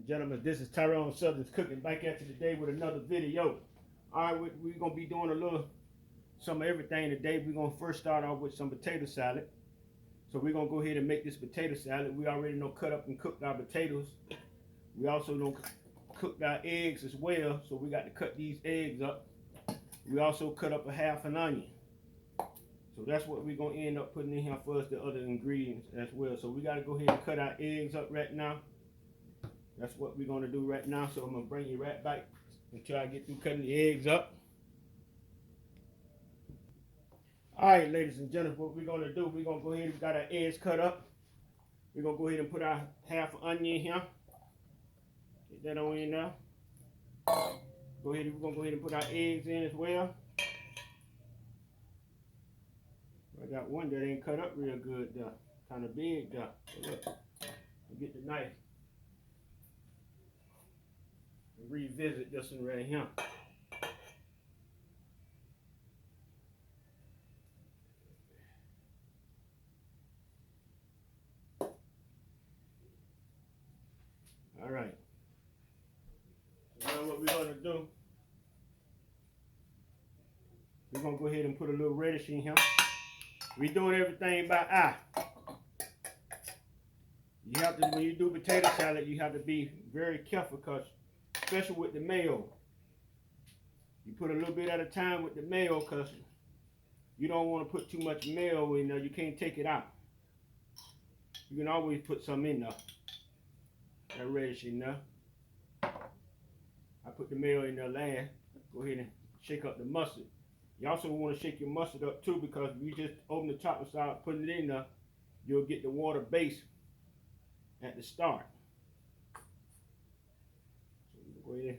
and gentlemen, this is Tyron'e Southern's Cooking back at you today with another video. Alright, we're going to be doing some of everything today. We're going to first start off with some potato salad. So we're going to go ahead and make this potato salad. We already know cut up and cooked our potatoes. We also know cooked our eggs as well. So we got to cut these eggs up. We also cut up a half an onion. So that's what we're going to end up putting in here for us, the other ingredients as well. So we got to go ahead and cut our eggs up right now. That's what we're going to do right now. So I'm going to bring you right back until I get through cutting the eggs up. Alright, ladies and gentlemen, what we're going to do, we're going to go ahead and got our eggs cut up. We're going to go ahead and put our half onion here. Get that on in there. We're going to go ahead and put our eggs in as well. I got one that ain't cut up real good there. Kind of big there. So look, I'll get the knife and revisit this one right here. Alright. So now what we're going to do, we're going to go ahead and put a little reddish in here. We're doing everything by eye. You have to, when you do potato salad, you have to be very careful because, especially with the mayo, you put a little bit at a time with the mayo because you don't want to put too much mayo in there. You can't take it out. You can always put some in there. That reddish in there. I put the mayo in there last. Go ahead and shake up the mustard. You also want to shake your mustard up too, because if you just open the top and start putting it in there, you'll get the water base at the start. So go ahead,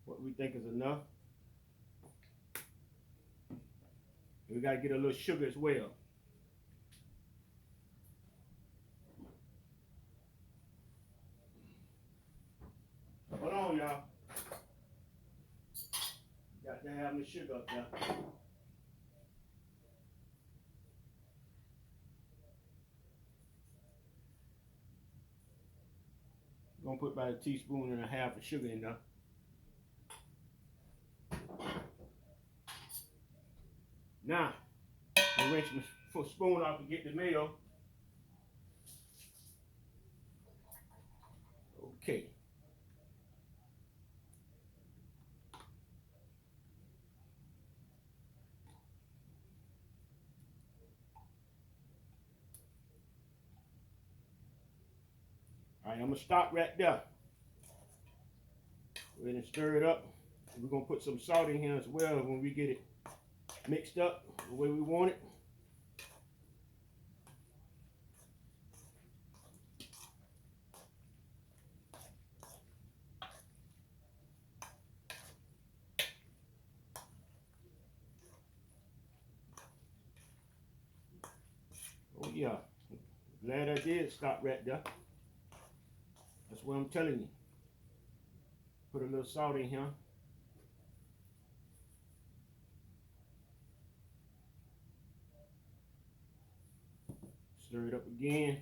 what we think is enough. We got to get a little sugar as well. Hold on, y'all. Got to have the sugar up there. I'm going to put about a teaspoon and a half of sugar in there. Now, I rinse my spoon off to get the mayo. Okay. Alright, I'm going to stop right there. Go ahead and stir it up. We're going to put some salt in here as well when we get it mixed up the way we want it. Oh yeah, glad I did stop right there. That's what I'm telling you. Put a little salt in here. Stir it up again.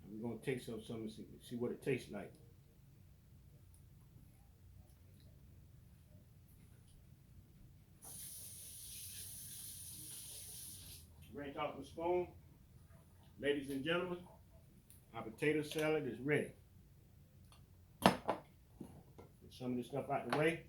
And we're going to taste some and see what it tastes like. Rinse off the spoon. Ladies and gentlemen, our potato salad is ready. Get some of this stuff out the way.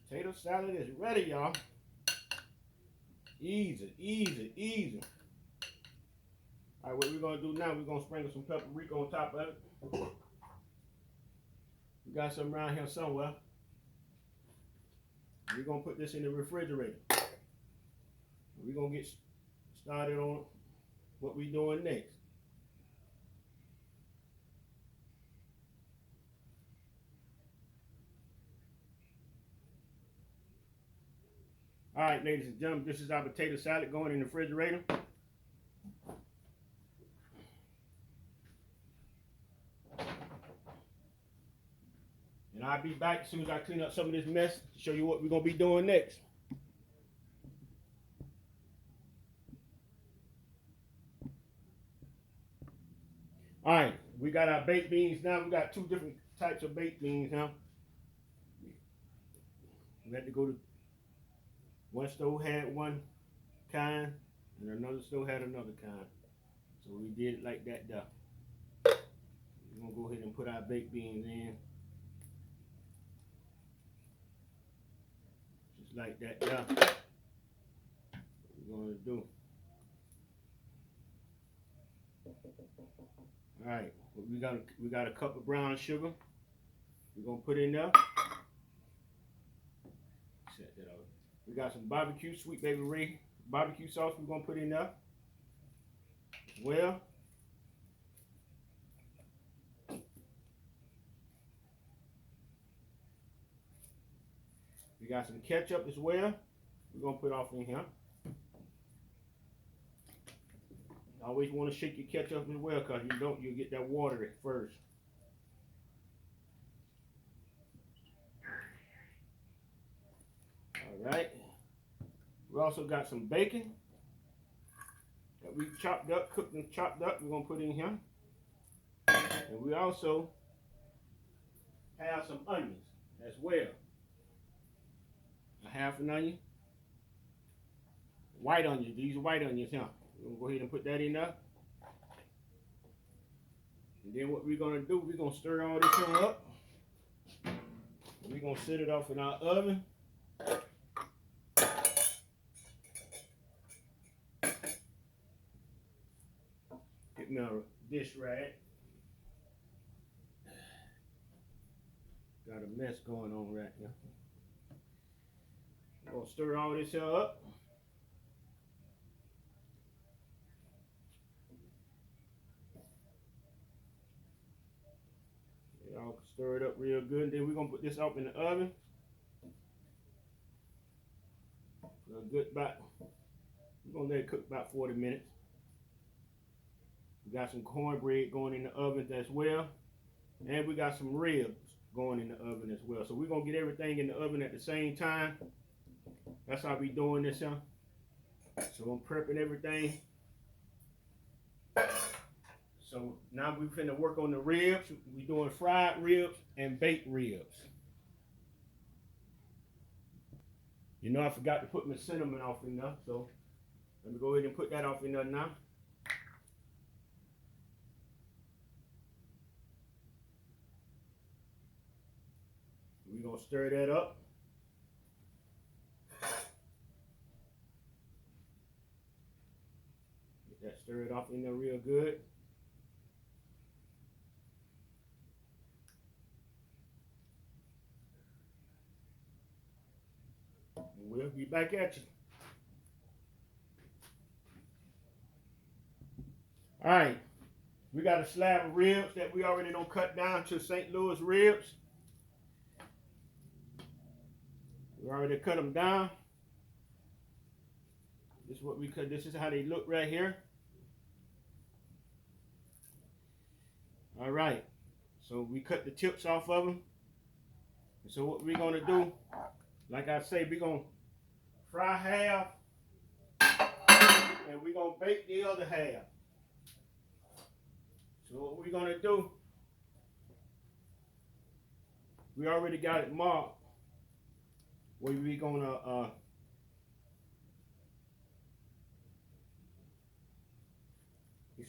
Potato salad is ready, y'all. Easy, easy, easy. All right, what we're gonna do now, we're gonna sprinkle some paprika on top of it. We got some around here somewhere. We're gonna put this in the refrigerator. We're gonna get started on what we're doing next. All right, ladies and gentlemen, this is our potato salad going in the refrigerator. And I'll be back as soon as I clean up some of this mess to show you what we're going to be doing next. All right, we got our baked beans now. We got two different types of baked beans now. We had to go to, one stove had one kind and another stove had another kind. So we did it like that there. We're going to go ahead and put our baked beans in. Just like that there. What we're going to do. All right, we got a cup of brown sugar. We're gonna put in there. Set that out. We got some barbecue, Sweet Baby Ray barbecue sauce. We're gonna put in there. Well, we got some ketchup as well. We're gonna put off in here. Always want to shake your ketchup as well, because you don't, you'll get that water at first. All right. We also got some bacon that we chopped up, cooked and chopped up. We're gonna put in here, and we also have some onions as well. A half an onion, white onions. These are white onions here. We're gonna go ahead and put that in there. And then what we're gonna do, we're gonna stir all this thing up. We're gonna set it off in our oven. Get me a dish rag. Got a mess going on right now. We're gonna stir all this here up. Y'all stir it up real good. And then we're gonna put this up in the oven for a good about, we're gonna let it cook about 40 minutes. We got some cornbread going in the oven as well. And we got some ribs going in the oven as well. So we're gonna get everything in the oven at the same time. That's how we doing this here. So I'm prepping everything. So now we're finna work on the ribs. We're doing fried ribs and baked ribs. You know, I forgot to put my cinnamon off in there, so let me go ahead and put that off in there now. We're gonna stir that up. Get that stirred off in there real good. We'll be back at you. All right, we got a slab of ribs that we already done cut down to St. Louis ribs. We already cut them down. This is what we cut. This is how they look right here. All right, so we cut the tips off of them. And so what we're gonna do, like I say, we're gonna fry half, and we're gonna bake the other half. So what we're gonna do, we already got it marked where we're gonna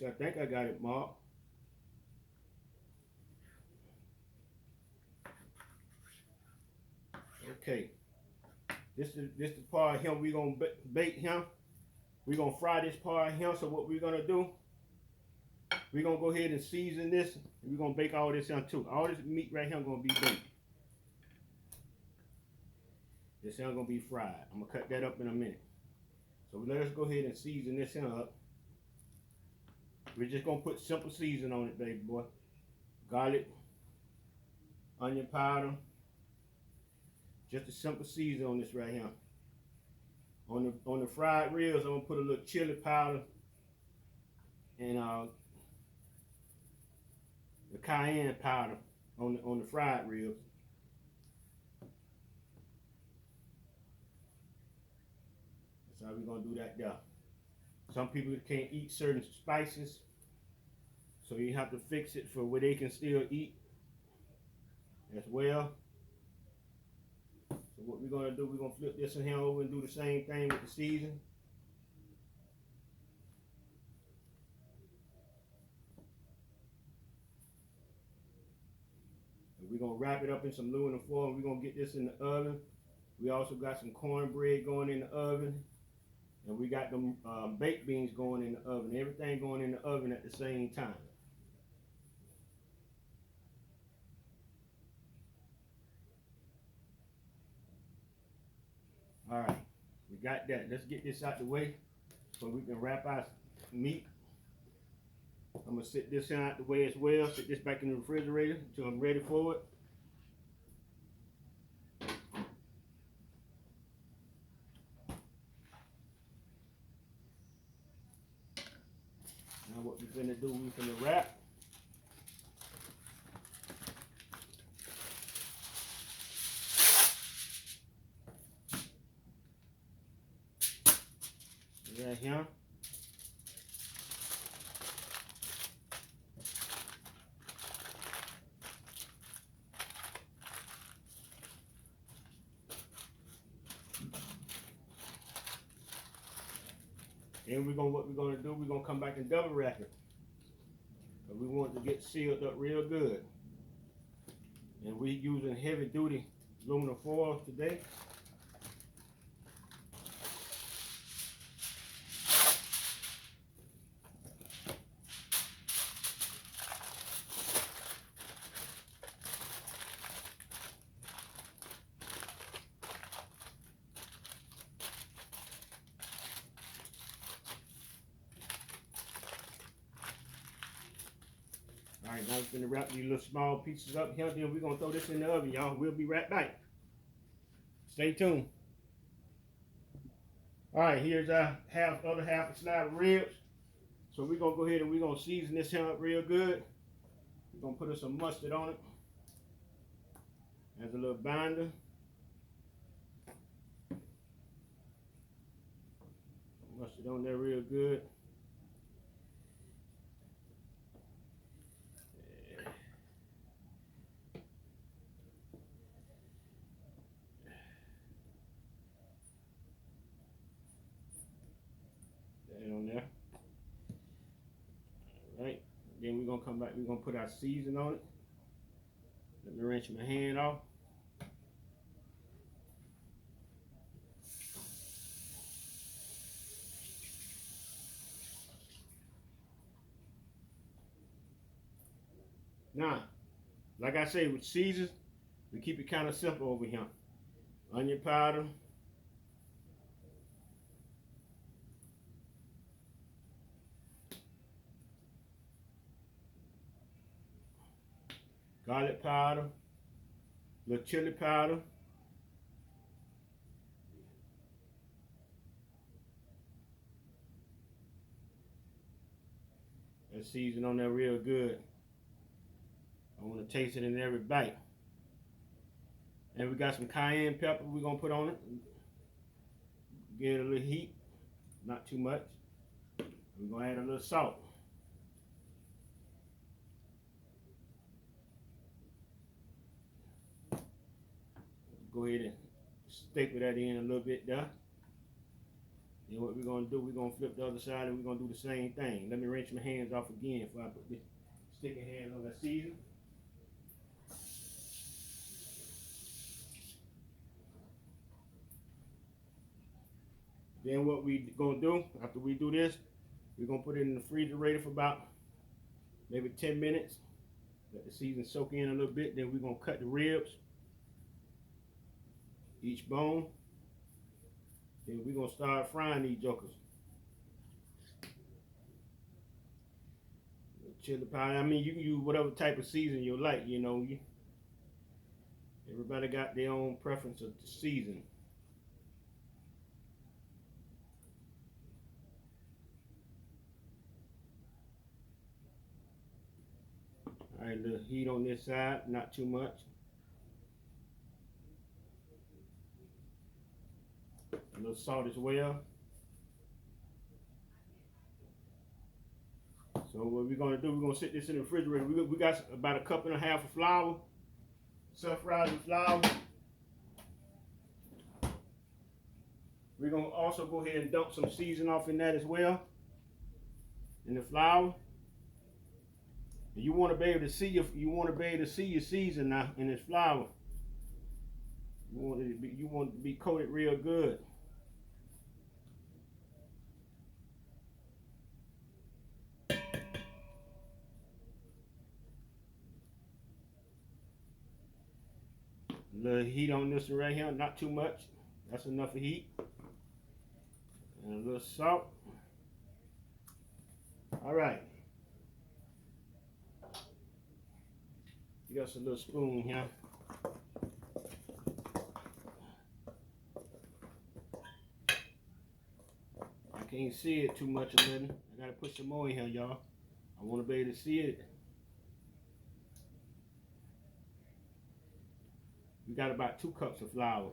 I think I got it marked. Okay. This is the part here we're gonna bake him. We're gonna fry this part here. So what we're gonna do, we're gonna go ahead and season this. We're gonna bake all this here too. All this meat right here gonna be baked. This here gonna be fried. I'm gonna cut that up in a minute. So let's go ahead and season this here up. We're just gonna put simple season on it, baby boy. Garlic, onion powder. Just a simple season on this right here. On the fried ribs, I'm gonna put a little chili powder and the cayenne powder on the fried ribs. That's how we're gonna do that there. Some people can't eat certain spices, so you have to fix it for where they can still eat as well. So what we're gonna do, we're gonna flip this in here over and do the same thing with the season. And we're gonna wrap it up in some aluminum foil, and we're gonna get this in the oven. We also got some cornbread going in the oven. And we got them baked beans going in the oven. Everything going in the oven at the same time. All right, we got that. Let's get this out the way so we can wrap our meat. I'm gonna sit this out the way as well. Sit this back in the refrigerator until I'm ready for it. Now what we're gonna do, we're gonna wrap. Right here. And what we're gonna do, we're gonna come back and double wrap it. But we want it to get sealed up real good. And we're using heavy duty aluminum foil today. All right, now we're gonna wrap these little small pieces up here. Then we're gonna throw this in the oven, y'all. We'll be right back. Stay tuned. All right, here's our other half a slab of ribs. So we're gonna go ahead and we're gonna season this here up real good. We're gonna put some mustard on it as a little binder. Mustard on there real good. On there. All right. Then we're gonna come back. We're gonna put our season on it. Let me rinse my hand off. Now, like I say, with seasons, we keep it kind of simple over here. Onion powder. Garlic powder, little chili powder, and season on there real good. I want to taste it in every bite. And we got some cayenne pepper we're gonna put on it. Get a little heat, not too much. We're gonna add a little salt. Go ahead and staple that in a little bit there. Then what we're gonna do, we're gonna flip the other side and we're gonna do the same thing. Let me rinse my hands off again before I put this sticky hand on the season. Then what we gonna do, after we do this, we're gonna put it in the refrigerator for about maybe 10 minutes. Let the season soak in a little bit. Then we're gonna cut the ribs, each bone. Then we're gonna start frying these jokers. Chili powder. I mean, you can use whatever type of season you like. You know, everybody got their own preference of the season. Alright, the heat on this side, not too much. A little salt as well. So what we're gonna do, we're gonna sit this in the refrigerator. We got about a cup and a half of flour, self-rising flour. We're gonna also go ahead and dump some seasoning off in that as well, in the flour. You want to be able to see your season now in this flour. You want it to be coated real good. A little heat on this one right here, not too much. That's enough of heat. And a little salt. All right. You got a little spoon here. I can't see it too much or nothing. I gotta put some more in here, y'all. I want to be able to see it. We got about 2 cups of flour.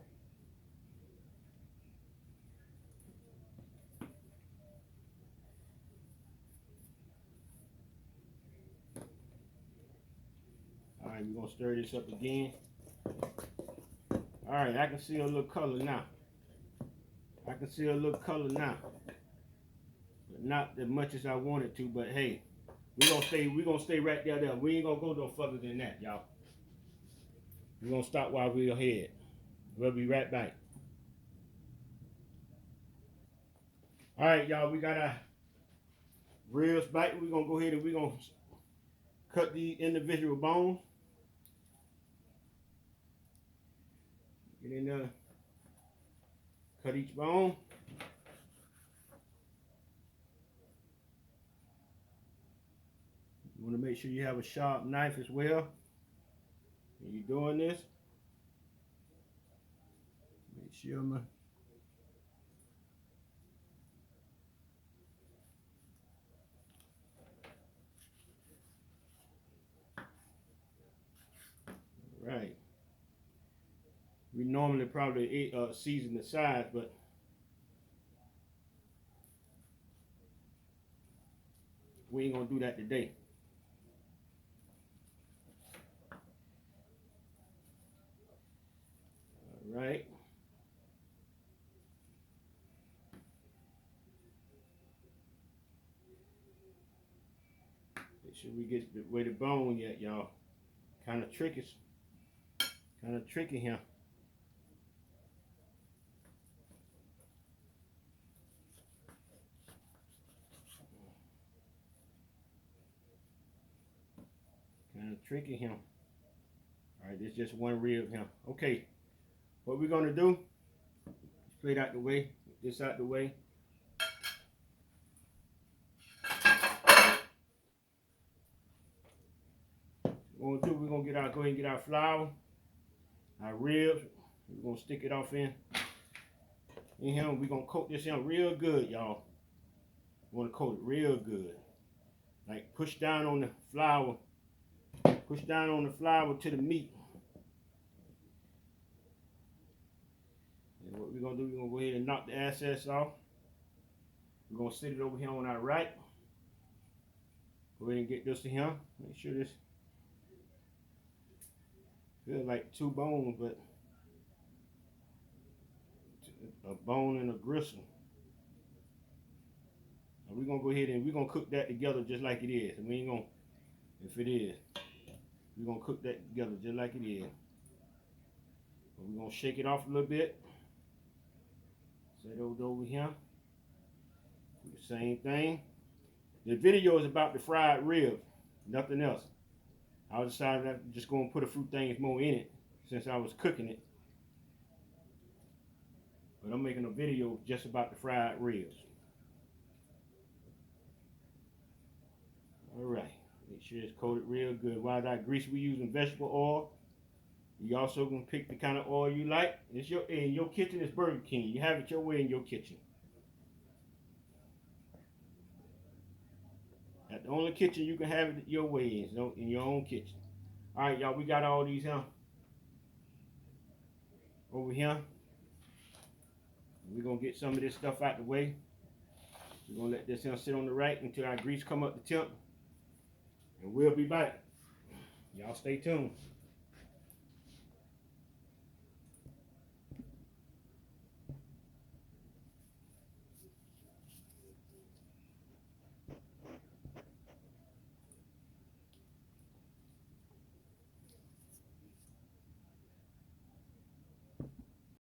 All right, we're gonna stir this up again. All right, I can see a little color now. But not as much as I wanted to. But hey, we're gonna stay right there. We ain't gonna go no further than that, y'all. We're gonna stop while we're ahead. We'll be right back. All right, y'all, we got our ribs back. We're gonna go ahead and we're gonna cut the individual bones. Get in there, cut each bone. You want to make sure you have a sharp knife as well when you're doing this. Make sure right. We normally probably season the sides, but we ain't gonna do that today. All right. Make sure we get the way the bone yet, y'all. Kind of tricky here. All right, this is just one rib here. Okay, what we're gonna do, straight out the way, get this out the way. What we're gonna go ahead and get our flour, our ribs. We're gonna stick it off in here. We're gonna coat this in real good, y'all. We wanna coat it real good. Like push down on the flour. Push down on the flour to the meat. And what we're gonna do, we're gonna go ahead and knock the excess off. We're gonna sit it over here on our right. Go ahead and get this to him. Make sure this feels like 2 bones, but a bone and a gristle. And we're gonna go ahead and we're gonna cook that together just like it is. We ain't gonna, if it is, we're gonna cook that together just like it is. But we're gonna shake it off a little bit. Set it over here. Do the same thing. The video is about the fried ribs, nothing else. I decided I'm just gonna put a few things more in it since I was cooking it. But I'm making a video just about the fried ribs. All right. Make sure it's coated real good. While that grease, we using vegetable oil. You also can pick the kind of oil you like. It's in your kitchen is Burger King. You have it your way in your kitchen. That's the only kitchen you can have it your way in your own kitchen. All right, y'all, we got all these here over here. We're gonna get some of this stuff out the way. We're gonna let this here sit on the rack until our grease come up the temp, and we'll be back. Y'all stay tuned.